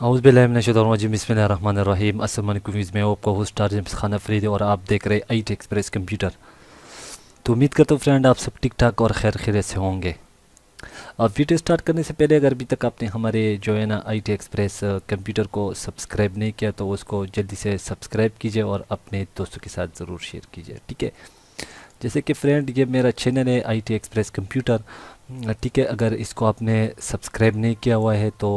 औज़ुबिल्लाहिमिनश्शैतानिर्रजीम बिस्मिल्लाहिर्रहमानिर्रहीम। अस्सलाम वालेकुम। मैं आपका होस्ट टारजम्स खान अफरीदी और आप देख रहे IT एक्सप्रेस कंप्यूटर। तो उम्मीद करता हूँ फ्रेंड आप सब ठीक ठाक और खैर खैरियत से होंगे। अब वीडियो स्टार्ट करने से पहले अगर अभी तक आपने हमारे जो है ना IT एक्सप्रेस कंप्यूटर को सब्सक्राइब नहीं किया तो उसको जल्दी से सब्सक्राइब कीजिए और अपने दोस्तों के साथ ज़रूर शेयर कीजिए, ठीक है। जैसे कि फ्रेंड ये मेरा चैनल है IT एक्सप्रेस कंप्यूटर, ठीक है। अगर इसको आपने सब्सक्राइब नहीं किया हुआ है तो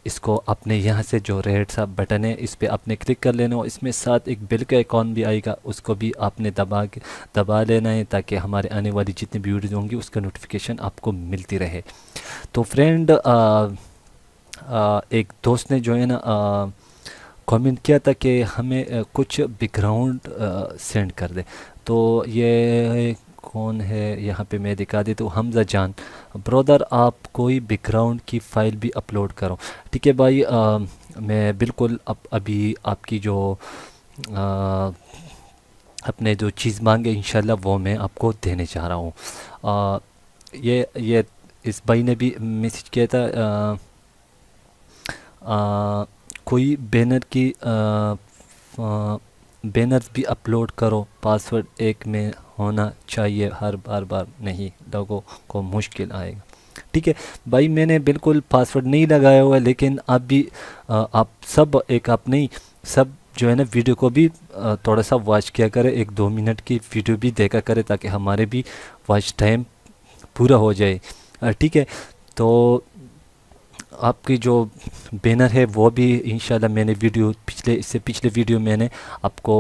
इसको आपने यहाँ से जो रेड सा बटन है इस पर आपने क्लिक कर लेना और इसमें साथ एक बेल का आइकॉन भी आएगा, उसको भी आपने दबा लेना है ताकि हमारे आने वाली जितनी भी वीडियोज़ होंगी उसका नोटिफिकेशन आपको मिलती रहे। तो फ्रेंड एक दोस्त ने जो है ना कमेंट किया था कि हमें कुछ बैकग्राउंड सेंड कर दे। तो ये कौन है यहाँ पे मैं दिखा देता हूँ, हमज़ा जान ब्रदर, आप कोई बैकग्राउंड की फ़ाइल भी अपलोड करो, ठीक है भाई। मैं बिल्कुल अभी आपकी जो अपने जो चीज़ मांगे इंशाल्लाह वो मैं आपको देने चाह रहा हूँ। ये इस भाई ने भी मैसेज किया था, कोई बैनर की बैनर्स भी अपलोड करो, पासवर्ड एक में होना चाहिए, हर बार नहीं लोगों को मुश्किल आएगा, ठीक है भाई। मैंने बिल्कुल पासवर्ड नहीं लगाया हुआ है, लेकिन आप भी आप सब एक आप नहीं सब जो है ना वीडियो को भी थोड़ा सा वॉच किया करें, 1-2 मिनट की वीडियो भी देखा करें ताकि हमारे भी वॉच टाइम पूरा हो जाए, ठीक है। तो आपकी जो बैनर है वो भी इंशाल्लाह मैंने वीडियो इससे पिछले वीडियो मैंने आपको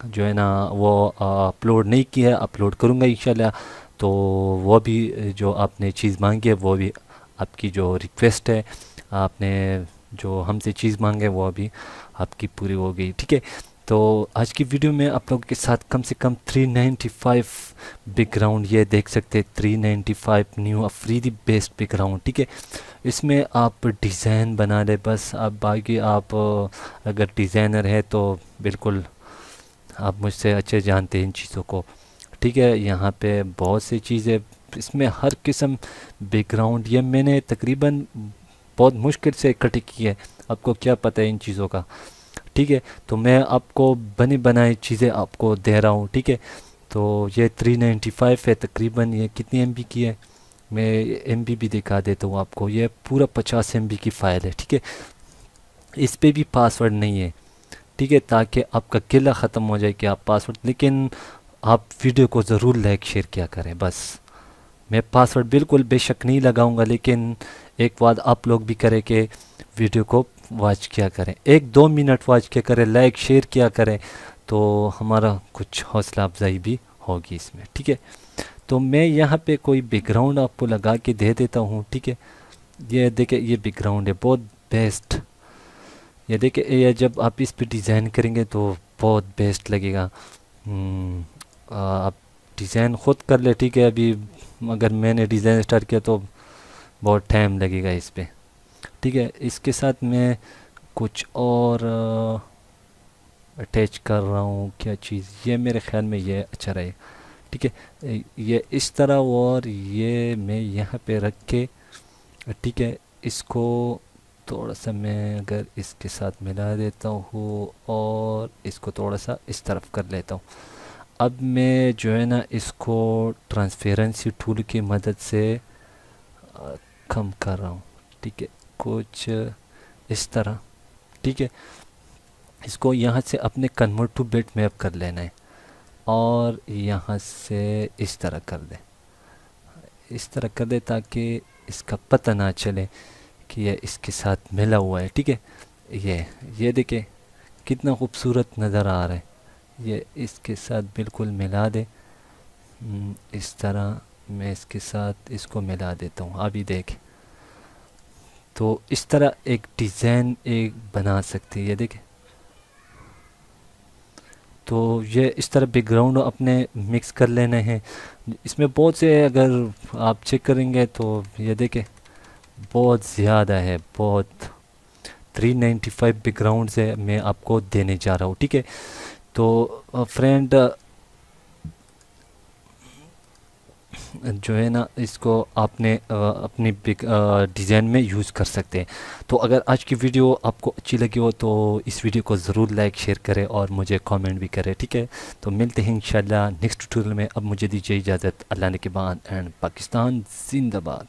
जो है ना वो अपलोड नहीं किया है, अपलोड करूँगा इंशाल्लाह। तो वो भी जो आपने चीज़ मांगी है वो भी आपकी जो रिक्वेस्ट है, आपने जो हमसे चीज़ मांगे वो भी आपकी पूरी हो गई, ठीक है। तो आज की वीडियो में आप लोगों के साथ कम से कम 395 बैकग्राउंड ये देख सकते हैं, 395 न्यू अफरीदी बेस्ड बैकग्राउंड, ठीक है। इसमें आप डिज़ाइन बना ले बस, आप बाकी आप अगर डिज़ाइनर है तो बिल्कुल आप मुझसे अच्छे जानते हैं इन चीज़ों को, ठीक है। यहाँ पे बहुत सी चीज़ें इसमें हर किस्म बैकग्राउंड ये मैंने तकरीबन बहुत मुश्किल से इकट्ठी की है, आपको क्या पता है इन चीज़ों का, ठीक है। तो मैं आपको बनी बनाई चीज़ें आपको दे रहा हूँ, ठीक है। तो ये 395 है तकरीबन, ये कितनी MB की है मैं MB भी दिखा देता हूँ आपको। ये पूरा 50 MB की फ़ाइल है, ठीक है। इस पे भी पासवर्ड नहीं है, ठीक है, ताकि आपका किला ख़त्म हो जाए कि आप पासवर्ड, लेकिन आप वीडियो को ज़रूर लाइक शेयर किया करें बस। मैं पासवर्ड बिल्कुल बेशक नहीं लगाऊंगा, लेकिन एक बात आप लोग भी करें कि वीडियो को वॉच किया करें, 1-2 मिनट वॉच किया करें, लाइक शेयर किया करें, तो हमारा कुछ हौसला अफजाई भी होगी इसमें, ठीक है। तो मैं यहाँ पे कोई बैकग्राउंड आपको लगा के दे देता हूँ, ठीक है। ये देखिए ये बैकग्राउंड है बहुत बेस्ट, ये देखिए ये जब आप इस पे डिज़ाइन करेंगे तो बहुत बेस्ट लगेगा। आप डिज़ाइन ख़ुद कर ले, ठीक है। अभी अगर मैंने डिज़ाइन स्टार्ट किया तो बहुत टाइम लगेगा इस पे, ठीक है। इसके साथ मैं कुछ और अटैच कर रहा हूँ, क्या चीज़, ये मेरे ख्याल में ये अच्छा रहे, ठीक है। ये इस तरह और ये मैं यहाँ पे रख के, ठीक है, इसको थोड़ा सा मैं अगर इसके साथ मिला देता हूँ और इसको थोड़ा सा इस तरफ कर लेता हूँ। अब मैं जो है ना इसको ट्रांसपेरेंसी टूल की मदद से कम कर रहा हूँ, ठीक है, कुछ इस तरह, ठीक है। इसको यहाँ से अपने कन्वर्ट टू बिट मैप कर लेना है और यहाँ से इस तरह कर दे, इस तरह कर दे ताकि इसका पता ना चले कि ये इसके साथ मिला हुआ है, ठीक है। ये देखिए कितना खूबसूरत नज़र आ रहा है, ये इसके साथ बिल्कुल मिला दे। इस तरह मैं इसके साथ इसको मिला देता हूँ, अभी देख। तो इस तरह एक डिज़ाइन एक बना सकते हैं, ये देखें। तो ये इस तरह बैकग्राउंड अपने मिक्स कर लेने हैं। इसमें बहुत से अगर आप चेक करेंगे तो ये देखें बहुत ज़्यादा है, बहुत 395 बैकग्राउंड से मैं आपको देने जा रहा हूँ, ठीक है। तो फ्रेंड जो है ना इसको आपने अपनी डिज़ाइन में यूज़ कर सकते हैं। तो अगर आज की वीडियो आपको अच्छी लगी हो तो इस वीडियो को ज़रूर लाइक शेयर करें और मुझे कमेंट भी करें, ठीक है। तो मिलते हैं इंशाल्लाह नेक्स्ट ट्यूटोरियल में। अब मुझे दीजिए इजाज़त, अल्लाह ने के बाद, एंड पाकिस्तान जिंदाबाद।